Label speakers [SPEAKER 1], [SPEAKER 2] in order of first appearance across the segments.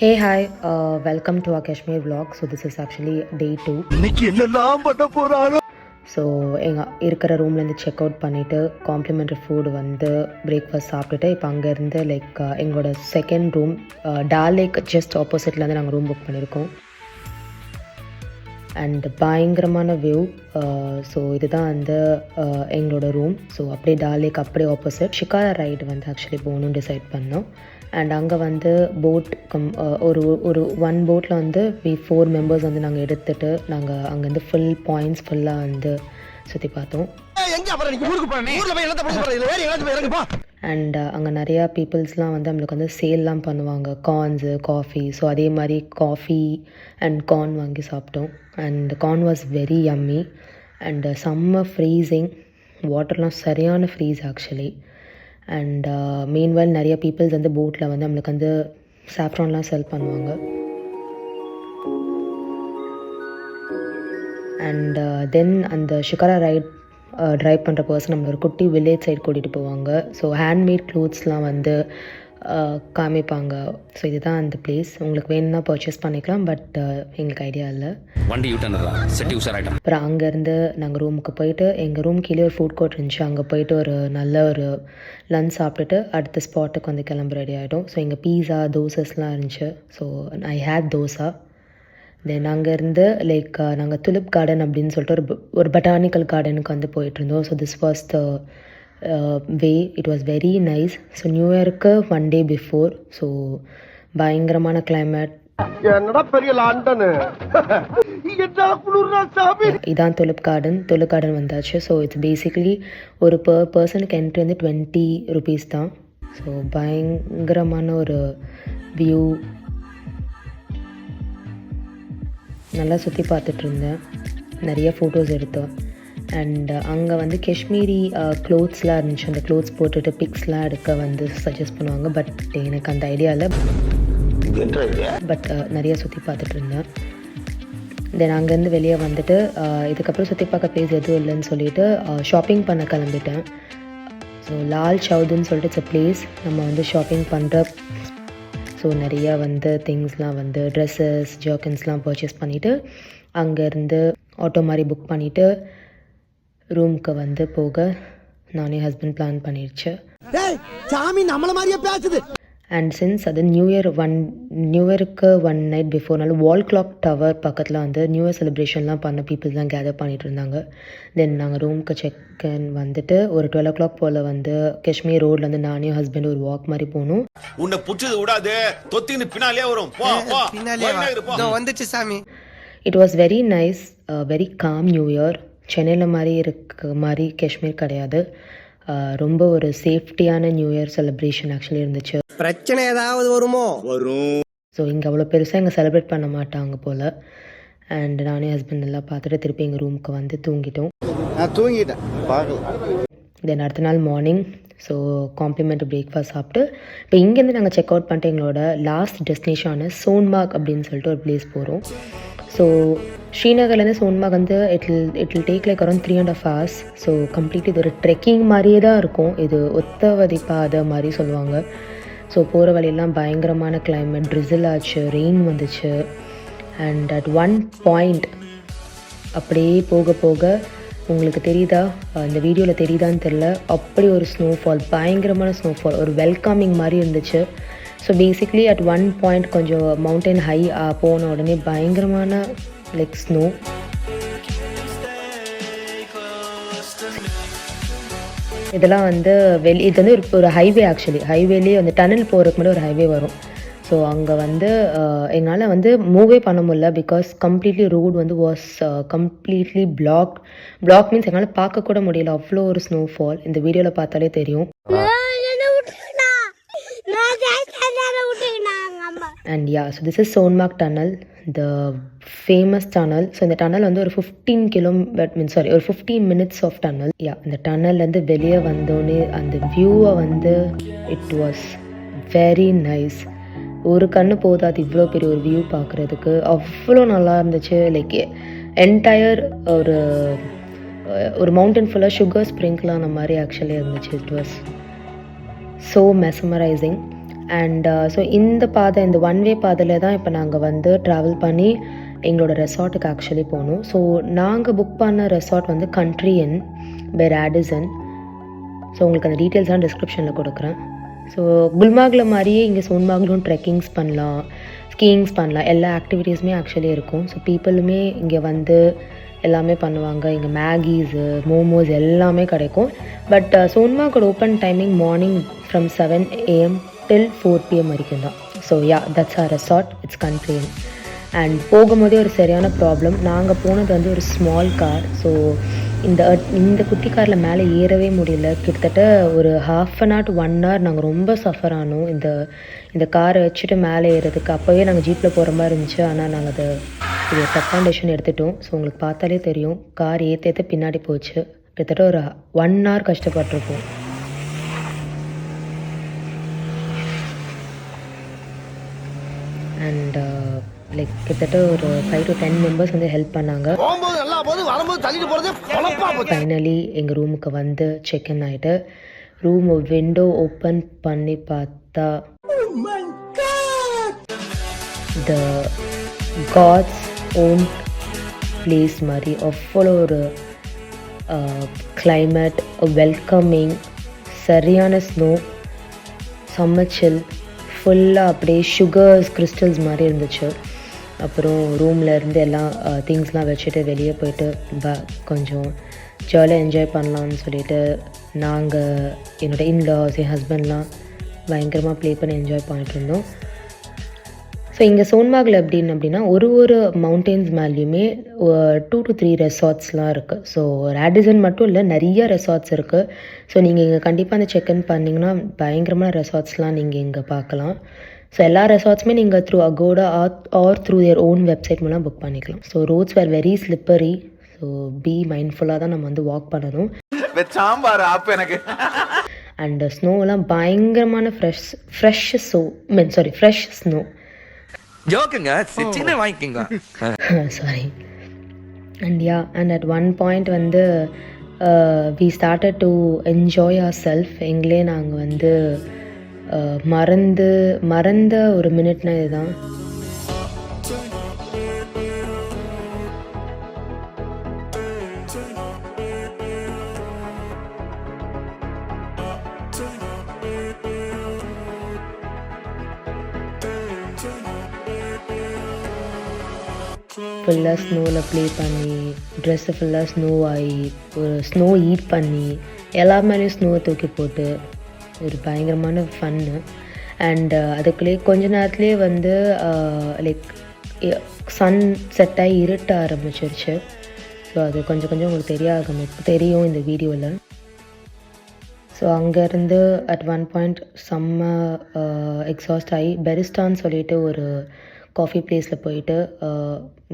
[SPEAKER 1] Hey, hi, welcome to our Kashmir vlog. So this is actually day 2. So எங்கள் இருக்கிற ரூம்லேருந்து check out பண்ணிவிட்டு complimentary food வந்து breakfast சாப்பிட்டுட்டு இப்போ அங்கேருந்து எங்களோட செகண்ட் ரூம் டால் லேக் ஜஸ்ட் ஆப்போசிட்லேருந்து நாங்கள் ரூம் புக் பண்ணியிருக்கோம். அண்ட் பயங்கரமான வியூ. ஸோ இதுதான் வந்து எங்களோட ரூம். ஸோ அப்படியே டால் லேக் அப்படியே ஆப்போசிட். ஷிகாரா ரைடு வந்து ஆக்சுவலி போகணுன்னு டிசைட் பண்ணோம். அண்ட் அங்கே வந்து போட் ஒரு ஒன் போட்டில் வந்து 4 மெம்பர்ஸ் வந்து நாங்கள் எடுத்துகிட்டு நாங்கள் அங்கேருந்து ஃபுல் பாயிண்ட்ஸ் ஃபுல்லாக வந்து சுற்றி பார்த்தோம். அண்ட் அங்கே நிறையா பீப்புள்ஸ்லாம் வந்து நம்மளுக்கு வந்து சேல்லாம் பண்ணுவாங்க, கார்ன்ஸு, காஃபி. ஸோ அதே மாதிரி காஃபி அண்ட் கார்ன் வாங்கி சாப்பிட்டோம். And corn was very yummy. And செம்ம ஃப்ரீசிங், வாட்டர்லாம் சரியான ஃப்ரீஸ் ஆக்சுவலி. அண்ட் மீன்வைல் நிறைய பீப்புள்ஸ் வந்து போட்டில் வந்து நம்மளுக்கு வந்து சாஃப்ரான்லாம் செல் பண்ணுவாங்க. அண்ட் தென் அந்த ஷிகாரா ரைட் ட்ரைவ் பண்ணுற பர்சன் நம்மள ஒரு குட்டி வில்லேஜ் சைட் கூட்டிகிட்டு போவாங்க. ஸோ ஹேண்ட்மேட் க்ளோத்ஸ்லாம் வந்து காமிப்பாங்க. ஸோ இதுதான் அந்த பிளேஸ். உங்களுக்கு வேணும்னா பர்ச்சேஸ் பண்ணிக்கலாம், பட் எங்களுக்கு ஐடியா இல்லை. அப்புறம் அங்கேருந்து நாங்கள் ரூமுக்கு போயிட்டு எங்கள் ரூம் கீழே ஒரு ஃபுட் கோர்ட் இருந்துச்சு. அங்கே போயிட்டு ஒரு நல்ல ஒரு லன்ச் சாப்பிட்டுட்டு அடுத்த ஸ்பாட்டுக்கு வந்து கிளம்ப ரெடி ஆகிட்டோம். ஸோ எங்கள் பீஸா தோசஸ்லாம் இருந்துச்சு. So I had dosa. Then அங்கேருந்து நாங்கள் துலிப் கார்டன் அப்படின்னு சொல்லிட்டு ஒரு பொட்டானிக்கல் கார்டனுக்கு வந்து போயிட்டுருந்தோம். So this was the way. It was very nice. So new இயருக்கு 1 day பிஃபோர். ஸோ பயங்கரமான கிளைமேட். இதான் துலிப் கார்டன் வந்தாச்சு. ஸோ இட்ஸ் பேசிக்கலி ஒரு பர்சனுக்கு என்ட்ரி வந்து 20 rupees தான். ஸோ பயங்கரமான ஒரு வியூ. நல்லா சுற்றி பார்த்துட்டு இருந்தேன், நிறைய ஃபோட்டோஸ் எடுத்தோம். அண்ட் அங்கே வந்து காஷ்மீரி க்ளோத்ஸ்லாம் இருந்துச்சு. அந்த க்ளோத்ஸ் போட்டுட்டு பிக்ஸ்லாம் எடுக்க வந்து சஜஸ்ட் பண்ணுவாங்க. பட் எனக்கு அந்த ஐடியா இல்லை. பட் நிறைய சுற்றி பார்த்துட்டு இருந்தேன். தென் அங்கேருந்து வெளியே வந்துட்டு இதுக்கப்புறம் சுற்றி பார்க்க பிளேஸ் எதுவும் இல்லைன்னு சொல்லிட்டு ஷாப்பிங் பண்ண கிளம்பிட்டேன். ஸோ லால் சவுதுன்னு சொல்லிட்டு இட்ஸ் அ பிளேஸ் நம்ம வந்து ஷாப்பிங் பண்ணுற. ஸோ நிறையா வந்து திங்ஸ்லாம் வந்து ட்ரெஸ்ஸஸ், ஜர்க்கின்ஸ்லாம் பர்ச்சேஸ் பண்ணிவிட்டு அங்கேருந்து ஆட்டோ மாதிரி புக் பண்ணிவிட்டு ரூமுக்கு வந்து போக நானே ஹஸ்பண்ட் பிளான் பண்ணிடுச்சு. அண்ட் சின்ஸ் அது நியூ இயருக்கு 1 night பிஃபோர்னால வால் கிளாக் டவர் பக்கத்தில் வந்து நியூ இயர் செலிப்ரேஷன்லாம் பண்ண பீப்புள்ஸ்லாம் கேதர் பண்ணிகிட்டு இருந்தாங்க. தென் நாங்கள் ரூமுக்கு செக்இன் வந்துட்டு ஒரு 12 o'clock போல் வந்து காஷ்மீர் ரோடில் வந்து நானே ஹஸ்பண்ட் ஒரு வாக் மாதிரி போகணும்.
[SPEAKER 2] உன்னை புடிச்சது விடாது, தொத்தின்னு பின்னாலே வரும். வந்துச்சு சாமி.
[SPEAKER 1] It was very nice, very com new year. சென்னையில் மாதிரி மாதிரி காஷ்மீர் கிடையாது. ரொம்ப ஒரு சேஃப்டியான நியூ இயர் செலிப்ரேஷன் ஆக்சுவலி இருந்துச்சு.
[SPEAKER 3] பிரச்சனை ஏதாவது வரும்.
[SPEAKER 1] ஸோ இங்கே அவ்வளோ பெருசாக இங்கே செலிப்ரேட் பண்ண மாட்டாங்க போல். அண்ட் நானே ஹஸ்பண்ட் எல்லாம் பார்த்துட்டு திருப்பி எங்கள் ரூமுக்கு வந்து தூங்கிட்டேன். தென் அடுத்த நாள் மார்னிங் ஸோ காம்ப்ளிமெண்ட்ரி பிரேக்ஃபாஸ்ட் சாப்பிட்டு இப்போ இங்கேருந்து நாங்கள் செக் அவுட் பண்ணிட்டு எங்களோட லாஸ்ட் டெஸ்டினேஷனான சோன்மார்க் அப்படின்னு சொல்லிட்டு ஒரு பிளேஸ் போகிறோம். ஸோ ஸ்ரீநகர்லேருந்து சோன்மார்க் வந்து it will take around 3.5 hours. So complete இது ஒரு ட்ரெக்கிங் மாதிரியே தான் இருக்கும். இது ஒத்தவதி பாதை மாதிரி சொல்லுவாங்க. ஸோ போகிற வழியெல்லாம் பயங்கரமான கிளைமேட், ட்ரிசில் ஆச்சு, ரெயின் வந்துச்சு. அண்ட் அட் ஒன் பாயிண்ட் அப்படியே போக போக உங்களுக்கு தெரியுதா, இந்த வீடியோவில் தெரியுதான்னு தெரில, அப்படி ஒரு ஸ்னோஃபால், பயங்கரமான ஸ்னோஃபால், ஒரு வெல்கமிங் மாதிரி இருந்துச்சு. So basically at one point கொஞ்சம் மவுண்டன் ஹை போன உடனே பயங்கரமான ஸ்னோ. இதெல்லாம் வந்து இது வந்து ஒரு ஹைவே ஆக்சுவலி. ஹைவேலேயே வந்து டனல் போகிறதுக்கு முன்னாடி ஒரு ஹைவே வரும். ஸோ அங்கே வந்து என்னால் வந்து மூவே பண்ண முடியல. பிகாஸ் கம்ப்ளீட்லி ரோடு வந்து வாஸ் கம்ப்ளீட்லி பிளாக் மீன்ஸ் என்னால் பார்க்க கூட முடியல, அவ்வளோ ஒரு ஸ்னோஃபால். இந்த வீடியோவில் பார்த்தாலே தெரியும். And yeah, so this is Sonmark Tunnel, the famous tunnel. So இந்த tunnel வந்து ஒரு 15 minutes of tunnel. Yeah, இந்த tunnelலேருந்து வெளியே வந்தோடனே அந்த வியூவை வந்து இட் வாஸ் வெரி நைஸ். ஒரு கண்ணு போதாது இவ்வளோ பெரிய ஒரு வியூ பார்க்குறதுக்கு. அவ்வளோ நல்லா இருந்துச்சு. என்டையர் ஒரு மவுண்டன் ஃபுல்லாக சுகர் ஸ்ப்ரிங்க்லான மாதிரி ஆக்சுவலி இருந்துச்சு. It was so mesmerising. And so இந்த பாதை, இந்த ஒன் வே பாதையில் தான் இப்போ நாங்கள் வந்து ட்ராவல் பண்ணி எங்களோட ரெசார்ட்டுக்கு ஆக்சுவலி போகணும். ஸோ நாங்கள் புக் பண்ண ரெசார்ட் வந்து country inn by Radisson. So உங்களுக்கு அந்த டீட்டெயில்ஸான டிஸ்கிரிப்ஷனில் கொடுக்குறேன். ஸோ குல்மார்கில் மாதிரியே இங்கே சோன்மார்க்லும் ட்ரெக்கிங்ஸ் பண்ணலாம், ஸ்கீயிங்ஸ் பண்ணலாம், எல்லா ஆக்டிவிட்டீஸுமே ஆக்சுவலி இருக்கும். ஸோ பீப்புளுமே இங்கே வந்து எல்லாமே பண்ணுவாங்க. இங்கே மேகீஸு, மோமோஸ் எல்லாமே கிடைக்கும். பட் சோன்மார்க்கோட open timing morning from 7 AM till 4 PM வரைக்கும் தான். So that's our resort. It's country. And போகும்போதே ஒரு சரியான ப்ராப்ளம். நாங்கள் போனது வந்து ஒரு ஸ்மால் கார். ஸோ இந்த குட்டி காரில் மேலே ஏறவே முடியல. கிட்டத்தட்ட ஒரு 1/2 hour to 1 hour நாங்கள் ரொம்ப சஃபர் ஆனோம் இந்த காரை வச்சுட்டு மேலே ஏறதுக்கு. அப்போவே நாங்கள் ஜீப்பில் போகிற மாதிரி இருந்துச்சு. ஆனால் நாங்கள் இது தப்பான டெசிஷன் எடுத்துட்டோம். ஸோ உங்களுக்கு பார்த்தாலே தெரியும், கார் ஏற்ற பின்னாடி போச்சு. கிட்டத்தட்ட ஒரு 1 hour கஷ்டப்பட்டிருப்போம். அண்ட் லைக் கிட்டத்தட்ட ஒரு 5 to 10 members வந்து ஹெல்ப் பண்ணாங்க. ஃபைனலி எங்கள் ரூமுக்கு வந்து செக்இன் ஆகிட்டு ரூம் விண்டோ ஓப்பன் பண்ணி பார்த்தா த காட்ஸ் ஓன் பிளேஸ் மாதிரி அவ்வளோ ஒரு கிளைமேட், வெல்கமிங், சரியான ஸ்னோ, சம்மச்சில், ஃபுல்லாக அப்படியே சுகர்ஸ் கிறிஸ்டல்ஸ் மாதிரி இருந்துச்சு. அப்புறம் ரூமில் இருந்து எல்லாம் திங்ஸ்லாம் வச்சுட்டு வெளியே போயிட்டு கொஞ்சம் ஜாலியாக என்ஜாய் பண்ணலான்னு சொல்லிட்டு நாங்கள் என்னோடய இன்லாஸ், என் ஹஸ்பண்ட்லாம் பயங்கரமாக ப்ளே பண்ணி என்ஜாய் பண்ணிட்டு இருந்தோம். ஸோ இங்கே சோன்மார்க்கில் அப்படின்னா ஒரு மவுண்டெயின்ஸ் மேலேயுமே 2 to 3 ரெசார்ட்ஸ்லாம் இருக்குது. ஸோ ரேடிசன் மட்டும் இல்லை, நிறைய ரெசார்ட்ஸ் இருக்குது. ஸோ நீங்கள் இங்கே கண்டிப்பாக அந்த செக்இன் பண்ணிங்கன்னா பயங்கரமான ரெசார்ட்ஸ்லாம் நீங்கள் இங்கே பார்க்கலாம். ஸோ எல்லா ரெசார்ட்ஸுமே நீங்கள் through Agoda or through their own website மூலம் புக் பண்ணிக்கலாம். So roads were very slippery. So be மைண்ட்ஃபுல்லாக தான் நம்ம வந்து வாக் பண்ணணும். அண்ட் ஸ்னோலாம் பயங்கரமான ஃப்ரெஷ் ஸ்னோ.
[SPEAKER 4] ஜோக்குங்க, சின்ன வாங்கிக்கங்க.
[SPEAKER 1] Sorry. And at one point வந்து we started to enjoy our self. எங்களே நாங்கள் வந்து மறந்த ஒரு மினிட்னா இதுதான். ஃபுல்லாக ஸ்னோவில் ப்ளே பண்ணி, ட்ரெஸ்ஸு ஃபுல்லாக ஸ்னோ ஆகி, ஒரு ஸ்னோ ஈட் பண்ணி, எல்லா மேலேயும் ஸ்னோவை தூக்கி போட்டு ஒரு பயங்கரமான ஃபன்னு. அண்ட் அதுக்குள்ளேயே கொஞ்ச நேரத்துலேயே வந்து லைக் சன் செட் ஆகி இருட்ட ஆரம்பிச்சிருச்சு. ஸோ அது கொஞ்சம் உங்களுக்கு தெரியும் இந்த வீடியோவில். ஸோ அங்கேருந்து அட் ஒன் பாயிண்ட் செம்ம எக்ஸாஸ்ட் ஆகி பெரிஸ்டான்னு சொல்லிட்டு ஒரு காஃபி பிளேஸில் போயிட்டு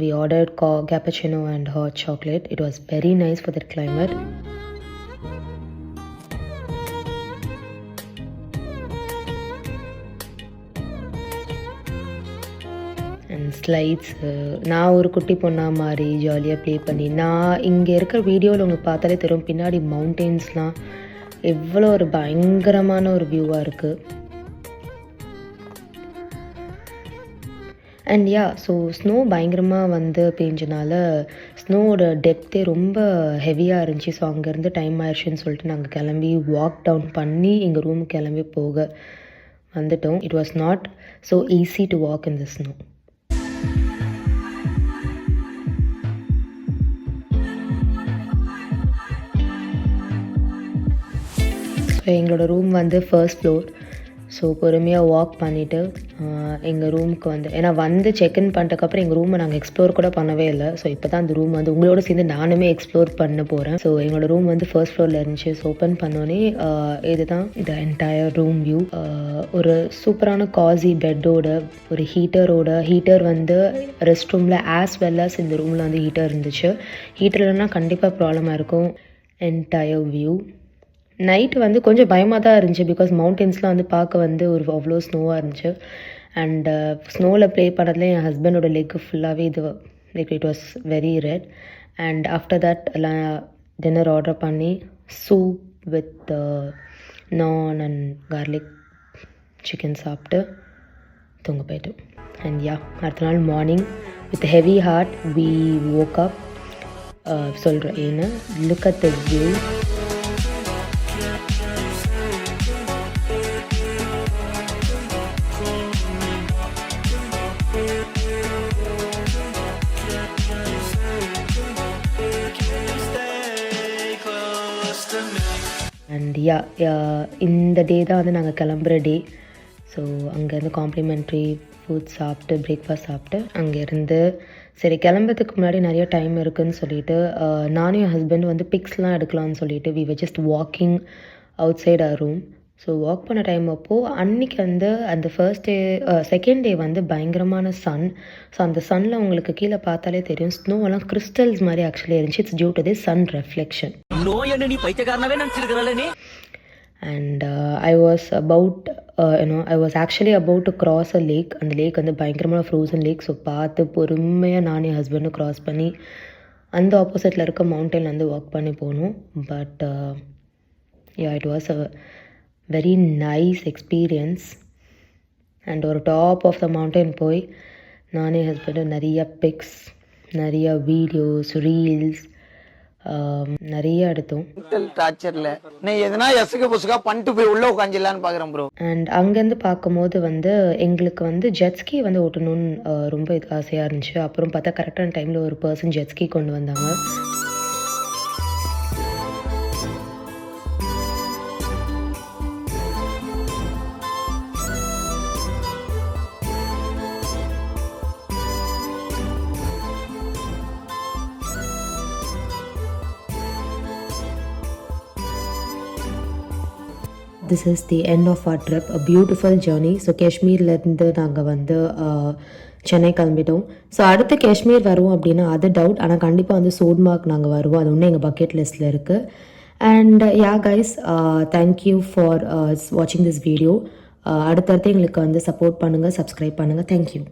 [SPEAKER 1] we ordered cappuccino and hot chocolate. It was very nice for that climate. And slides, நான் ஒரு குட்டி பொண்ணா மாதிரி ஜாலியாக ப்ளே பண்ணி, நான் இங்கே இருக்கிற வீடியோவில் உங்களுக்கு பார்த்தாலே தெரியும், பின்னாடி மவுண்டெயின்ஸ்லாம் எவ்வளோ ஒரு பயங்கரமான ஒரு வியூவாக இருக்குது. அண்ட் ஸோ ஸ்னோ பயங்கரமாக வந்து பெஞ்சனால ஸ்னோவோட டெப்த்தே ரொம்ப ஹெவியாக இருந்துச்சு. ஸோ அங்கேருந்து டைம் ஆயிடுச்சுன்னு சொல்லிட்டு நாங்கள் கிளம்பி வாக் டவுன் பண்ணி எங்கள் ரூமுக்கு கிளம்பி போக வந்துட்டோம். It was not so easy to walk in the snow. So எங்களோட ரூம் வந்து ஃபர்ஸ்ட் ஃப்ளோர். ஸோ பொறுமையாக வாக் பண்ணிவிட்டு எங்கள் ரூமுக்கு வந்து, ஏன்னா வந்து செக்இன் பண்ணிட்டதுக்கப்புறம் எங்கள் ரூமை நாங்கள் எக்ஸ்ப்ளோர் கூட பண்ணவே இல்லை. ஸோ இப்போ தான் அந்த ரூம் வந்து உங்களோட சேர்ந்து நானுமே எக்ஸ்ப்ளோர் பண்ண போகிறேன். ஸோ எங்களோட ரூம் வந்து ஃபர்ஸ்ட் ஃப்ளோரில் இருந்துச்சு. ஸோ ஓப்பன் பண்ணோன்னே இதுதான் த என்டையர் ரூம் வியூ. ஒரு சூப்பரான காசி பெட்டோட, ஒரு ஹீட்டர் வந்து ரெஸ்ட் ரூமில் ஆஸ் வெல் அஸ் இந்த ரூமில் வந்து ஹீட்டர் இருந்துச்சு. ஹீட்டர் இல்லைன்னா கண்டிப்பாக ப்ராப்ளமாக இருக்கும். Entire view. நைட்டு வந்து கொஞ்சம் பயமாக தான் இருந்துச்சு, பிகாஸ் மவுண்டெயின்ஸ்லாம் வந்து பார்க்க வந்து ஒரு அவ்வளோ ஸ்னோவாக இருந்துச்சு. அண்ட் ஸ்னோவில் ப்ளே பண்ணதுல என் ஹஸ்பண்டோட லெக்கு ஃபுல்லாகவே like it was very red. And after that எல்லாம் டின்னர் ஆர்டர் பண்ணி soup with naan and garlic chicken சாப்பிட்டு தூங்க போயிட்டோம். அண்ட் யா, அடுத்த நாள் morning with heavy heart we woke up. சொல்கிறேன் ஏன்னா look at the view. And yeah, இந்த டே தான் வந்து நாங்கள் கிளம்புற டே. ஸோ அங்கேருந்து காம்ப்ளிமெண்ட்ரி ஃபுட் சாப்பிட்டு பிரேக்ஃபாஸ்ட் சாப்பிட்டு அங்கேருந்து சரி கிளம்புறதுக்கு முன்னாடி நிறைய டைம் இருக்குதுன்னு சொல்லிட்டு நானும் என் ஹஸ்பண்ட் வந்து பிக்ஸ்லாம் எடுக்கலாம்னு சொல்லிட்டு we were just walking outside our room. So walk பண்ண டைம் அப்போது அன்றைக்கி வந்து அந்த ஃபர்ஸ்ட் டே செகண்ட் டே வந்து பயங்கரமான சன். ஸோ அந்த சன்னில் உங்களுக்கு கீழே பார்த்தாலே தெரியும் ஸ்னோவெல்லாம் கிறிஸ்டல்ஸ் மாதிரி ஆக்சுவலி இருந்துச்சு. It's due to the sun reflection. And I was actually about to cross a lake. அந்த லேக் வந்து பயங்கரமான ஃப்ரோசன் லேக். ஸோ பார்த்து பொறுமையாக நானும் என் ஹஸ்பண்டும் க்ராஸ் பண்ணி அந்த ஆப்போசிட்டில் இருக்க மவுண்டெயின் வந்து வாக் பண்ணி போகணும். But it was a very nice experience. And ஒரு டாப் ஆஃப் த மவுண்டன் போய் நானும் என் ஹஸ்பண்டும் நிறைய பிக்ஸ், நிறைய வீடியோஸ், ரீல்ஸ் நிறைய எடுத்தோம்.
[SPEAKER 5] டார்ச்சர்ல நீ எதனா எசுக புசுகா பண்ணிட்டு போய் உள்ள உட்காந்துலான்னு பாக்குறேன் ப்ரோ.
[SPEAKER 1] அண்ட் அங்கேருந்து பார்க்கும்போது வந்து எங்களுக்கு வந்து ஜெட்ஸ்கி வந்து ஓட்டணும்னு ரொம்ப ஆசையாக இருந்துச்சு. அப்புறம் பார்த்தா கரெக்டான டைமில் ஒரு பர்சன் ஜெட்ஸ்கி கொண்டு வந்தாங்க. This is the end of our trip, a beautiful journey. So காஷ்மீர்லேருந்து நாங்கள் வந்து சென்னை கிளம்பிட்டோம். ஸோ அடுத்து காஷ்மீர் வருவோம் அப்படின்னா அது டவுட். ஆனால் கண்டிப்பாக வந்து சோன்மார்க் நாங்கள் வருவோம். அது ஒன்று எங்கள் பக்கெட் லிஸ்ட்டில் இருக்குது. And yeah guys, thank you for வாட்சிங் திஸ் வீடியோ. அடுத்தடுத்து எங்களுக்கு வந்து சப்போர்ட் பண்ணுங்கள், சப்ஸ்கிரைப் பண்ணுங்கள். தேங்க்யூ.